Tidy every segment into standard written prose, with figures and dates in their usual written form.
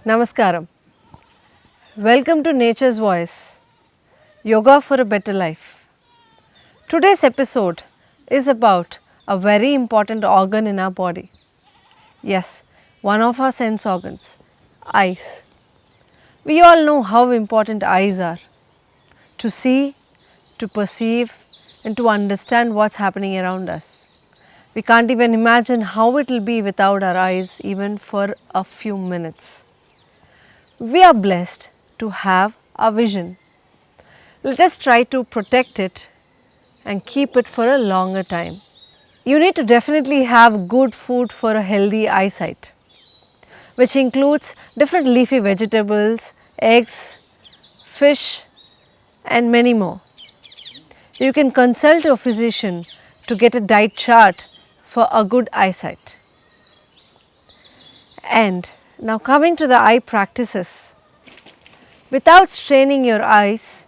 Namaskaram. Welcome to Nature's Voice, Yoga for a Better Life. Today's episode is about a very important organ in our body. Yes, one of our sense organs, eyes. We all know how important eyes are to see, to perceive, and to understand what's happening around us. We can't even imagine how it will be without our eyes, even for a few minutes. We are blessed to have a vision. Let us try to protect it and keep it for a longer time. You need to definitely have good food for a healthy eyesight, which includes different leafy vegetables, eggs, fish, and many more. You can consult your physician to get a diet chart for a good eyesight. And now coming to the eye practices. Without straining your eyes,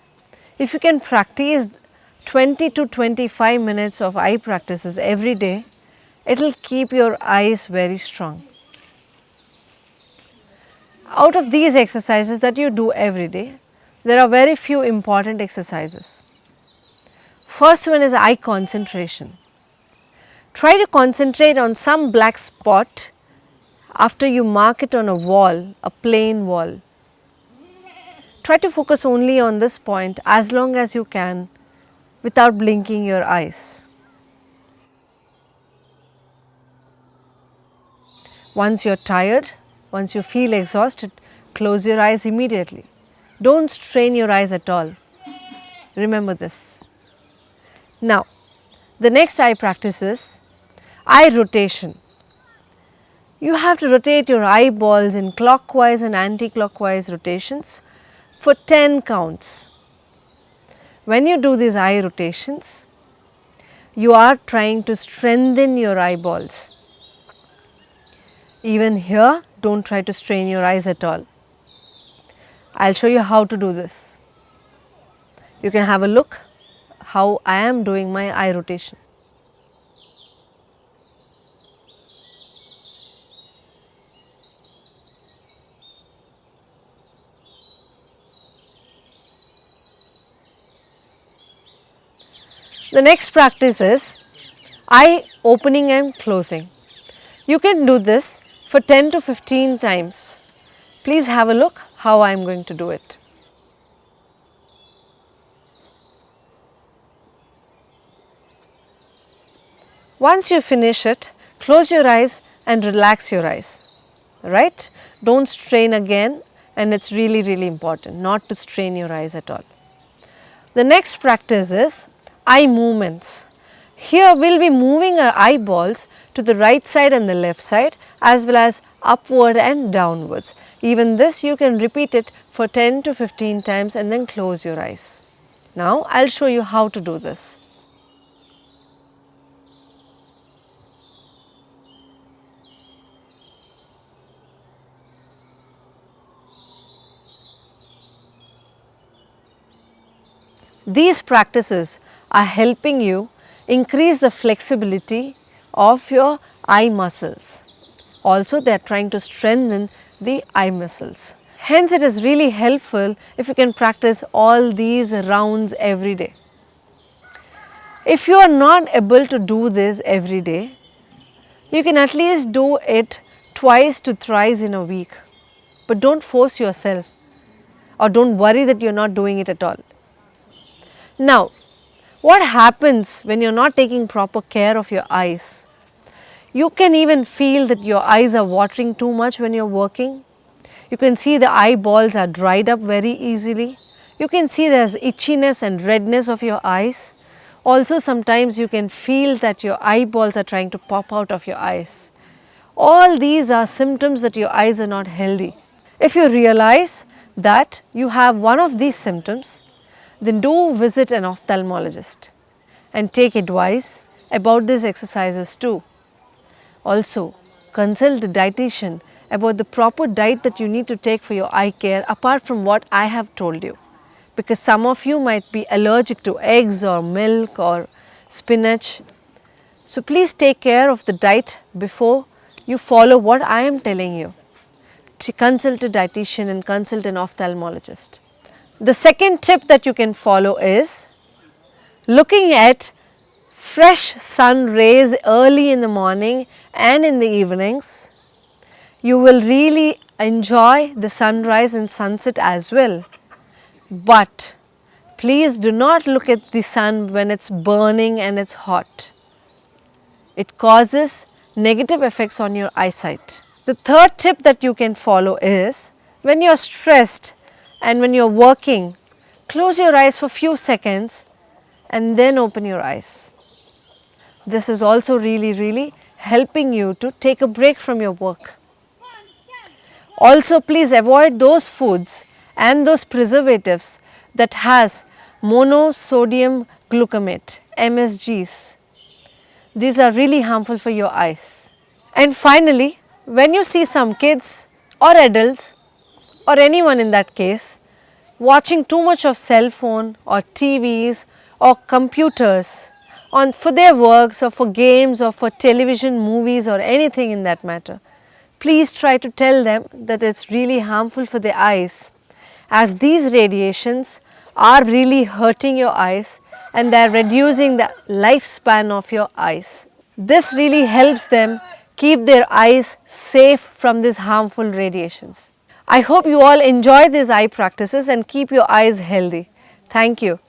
if you can practice 20 to 25 minutes of eye practices every day, it will keep your eyes very strong. Out of these exercises that you do every day, there are very few important exercises. First one is eye concentration. Try to concentrate on some black spot after you mark it on a wall, a plain wall. Try to focus only on this point as long as you can without blinking your eyes. Once you're tired, once you feel exhausted, close your eyes immediately. Don't strain your eyes at all. Remember this. Now, the next eye practice is eye rotation. You have to rotate your eyeballs in clockwise and anti-clockwise rotations for 10 counts. When you do these eye rotations, you are trying to strengthen your eyeballs. Even here, don't try to strain your eyes at all. I'll show you how to do this. You can have a look how I am doing my eye rotation. The next practice is eye opening and closing. You can do this for 10 to 15 times. Please have a look how I am going to do it. Once you finish it, close your eyes and relax your eyes. Right? Don't strain again, and it's really important not to strain your eyes at all. The next practice is eye movements. Here we will be moving our eyeballs to the right side and the left side, as well as upward and downwards. Even this you can repeat it for 10 to 15 times and then close your eyes. Now I will show you how to do this. These practices are helping you increase the flexibility of your eye muscles. Also, they are trying to strengthen the eye muscles. Hence, it is really helpful if you can practice all these rounds every day. If you are not able to do this every day, you can at least do it twice to thrice in a week. But don't force yourself, or don't worry that you are not doing it at all. Now, what happens when you are not taking proper care of your eyes? You can even feel that your eyes are watering too much when you are working. You can see the eyeballs are dried up very easily. You can see there is itchiness and redness of your eyes. Also, sometimes you can feel that your eyeballs are trying to pop out of your eyes. All these are symptoms that your eyes are not healthy. If you realize that you have one of these symptoms, then do visit an ophthalmologist and take advice about these exercises too. Also, consult the dietitian about the proper diet that you need to take for your eye care apart from what I have told you. Because some of you might be allergic to eggs or milk or spinach. So please take care of the diet before you follow what I am telling you. consult a dietitian and consult an ophthalmologist. The second tip that you can follow is looking at fresh sun rays early in the morning and in the evenings. You will really enjoy the sunrise and sunset as well. But please do not look at the sun when it's burning and it's hot. It causes negative effects on your eyesight. The third tip that you can follow is when you're stressed and when you're working, close your eyes for few seconds and then open your eyes. This is also really helping you to take a break from your work. Also, please avoid those foods and those preservatives that has monosodium glutamate, MSGs. These are really harmful for your eyes. And finally, when you see some kids or adults or anyone in that case watching too much of cell phone or TVs or computers for their works or for games or for television, movies or anything in that matter, please try to tell them that it's really harmful for their eyes, as these radiations are really hurting your eyes and they are reducing the lifespan of your eyes. This really helps them keep their eyes safe from these harmful radiations. I hope you all enjoy these eye practices and keep your eyes healthy. Thank you.